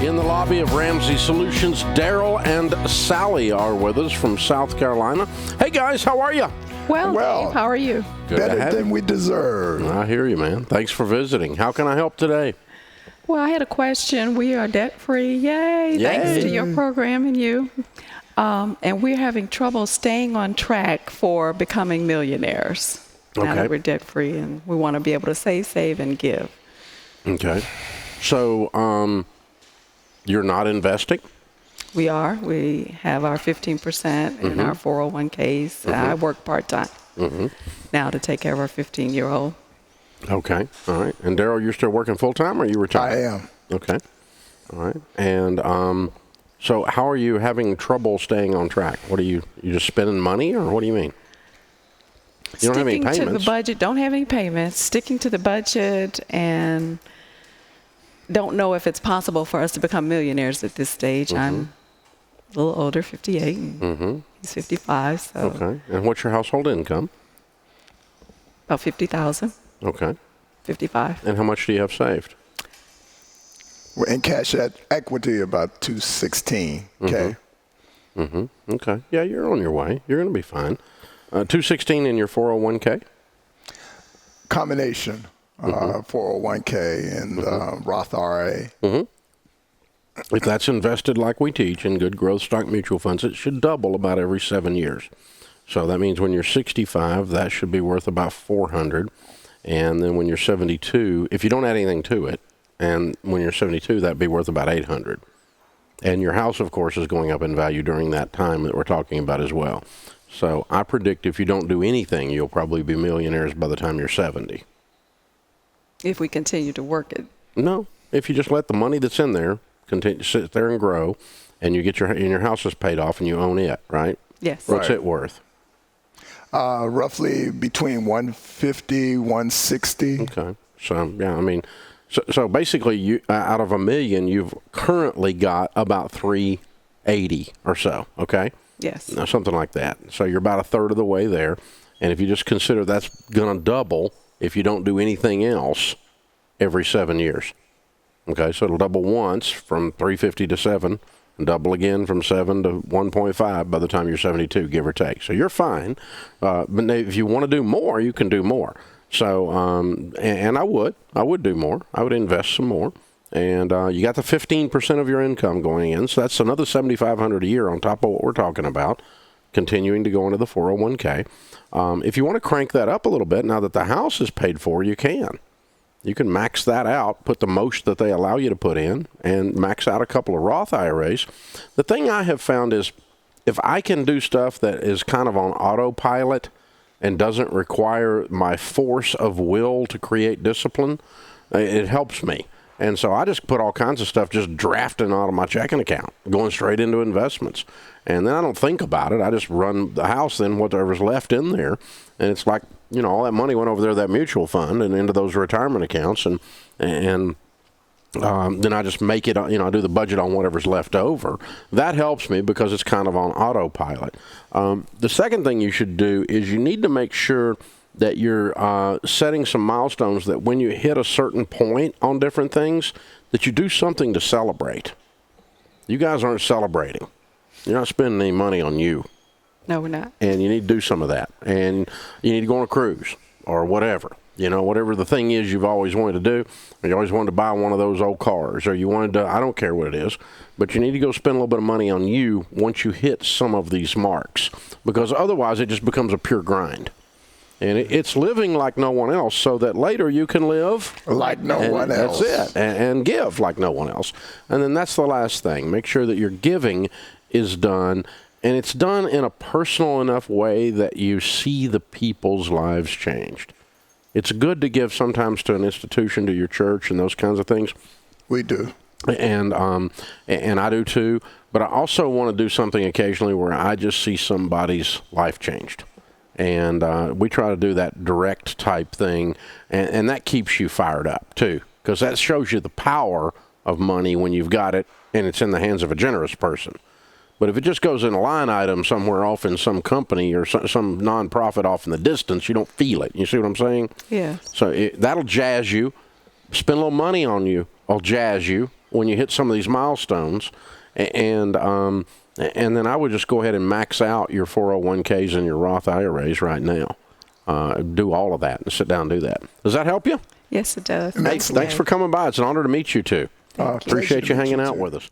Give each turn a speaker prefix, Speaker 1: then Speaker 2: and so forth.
Speaker 1: In the lobby of Ramsey Solutions, Daryl and Sally are with us from South Carolina. Hey, guys, how are you?
Speaker 2: Well, Dave, how are you?
Speaker 1: Good
Speaker 3: better than we deserve.
Speaker 1: I hear you, man. Thanks for visiting. How can I help today?
Speaker 2: Well, I had a question. We are debt-free. Yay. Thanks to your program and you. And we're having trouble staying on track for becoming millionaires. Now that we're debt-free, and we want to be able to save, and give.
Speaker 1: Okay. So, you're not investing?
Speaker 2: We are. We have our 15% in our 401ks. I work part-time now to take care of our 15-year-old.
Speaker 1: Okay. All right. And Daryl, you're still working full-time, or are you retired?
Speaker 3: I am.
Speaker 1: Okay. All right. And so how are you having trouble staying on track? What are you just spending money, or what do you mean? You don't have any payments.
Speaker 2: Sticking to the budget. Don't have any payments. Sticking to the budget, and don't know if it's possible for us to become millionaires at this stage. I'm a little older, 58, and he's 55. So.
Speaker 1: Okay. And what's your household income?
Speaker 2: About $50,000.
Speaker 1: Okay.
Speaker 2: 55.
Speaker 1: And how much do you have saved?
Speaker 3: We're in cash at equity about $216K.
Speaker 1: Okay. Yeah, you're on your way. You're going to be fine. $216 in your 401k?
Speaker 3: Combination. 401k and Roth IRA.
Speaker 1: If that's invested like we teach in good growth stock mutual funds, it should double about every 7 years. So that means when you're 65, that should be worth about $400. And then when you're 72, if you don't add anything to it, and when you're 72, that'd be worth about $800. And your house, of course, is going up in value during that time that we're talking about as well. So I predict if you don't do anything, you'll probably be millionaires by the time you're 70.
Speaker 2: If we continue to work it.
Speaker 1: No, if you just let the money that's in there continue sit there and grow, and you get your house is paid off and you own it, right?
Speaker 2: Yes.
Speaker 1: What's it worth?
Speaker 3: Roughly between 150, 160.
Speaker 1: Okay. So yeah, I mean, so basically, you out of $1 million, you've currently got about 380 or so. Okay.
Speaker 2: Yes.
Speaker 1: Now, something like that. So you're about a third of the way there, and if you just consider that's going to double if you don't do anything else every 7 years. Okay, so it'll double once from 350 to 7, and double again from 7 to 1.5 by the time you're 72, give or take. So you're fine. But if you want to do more, you can do more. So, and I would do more. I would invest some more. And you got the 15% of your income going in, so that's another $7,500 a year on top of what we're talking about, continuing to go into the 401k. If you want to crank that up a little bit, now that the house is paid for, you can. You can max that out, put the most that they allow you to put in, and max out a couple of Roth IRAs. The thing I have found is if I can do stuff that is kind of on autopilot and doesn't require my force of will to create discipline, it helps me. And so I just put all kinds of stuff just drafting out of my checking account, going straight into investments. And then I don't think about it. I just run the house, then whatever's left in there. And it's like, you know, all that money went over there, that mutual fund, and into those retirement accounts. And then I just make it, you know, I do the budget on whatever's left over. That helps me because it's kind of on autopilot. The second thing you should do is you need to make sure that you're setting some milestones that when you hit a certain point on different things, that you do something to celebrate. You guys aren't celebrating. You're not spending any money on you.
Speaker 2: No, we're not.
Speaker 1: And you need to do some of that. And you need to go on a cruise or whatever. You know, whatever the thing is you've always wanted to do, or you always wanted to buy one of those old cars, or you wanted to, I don't care what it is, but you need to go spend a little bit of money on you once you hit some of these marks. Because otherwise it just becomes a pure grind. And it's living like no one else so that later you can live
Speaker 3: like no one else.
Speaker 1: That's it. And give like no one else. And then that's the last thing. Make sure that your giving is done, and it's done in a personal enough way that you see the people's lives changed. It's good to give sometimes to an institution, to your church, and those kinds of things.
Speaker 3: We do.
Speaker 1: And I do too. But I also want to do something occasionally where I just see somebody's life changed. And we try to do that direct type thing, and that keeps you fired up too, because that shows you the power of money when you've got it and it's in the hands of a generous person. But if it just goes in a line item somewhere off in some company or some nonprofit off in the distance, you don't feel it. You see what I'm saying?
Speaker 2: Yeah.
Speaker 1: So that'll jazz you. Spend a little money on you. I'll jazz you. when you hit some of these milestones, and then I would just go ahead and max out your 401ks and your Roth IRAs right now. Do all of that and sit down and do that. Does that help you?
Speaker 2: Yes, it does.
Speaker 1: Hey, thanks for coming by. It's an honor to meet you two. Appreciate you hanging out with us.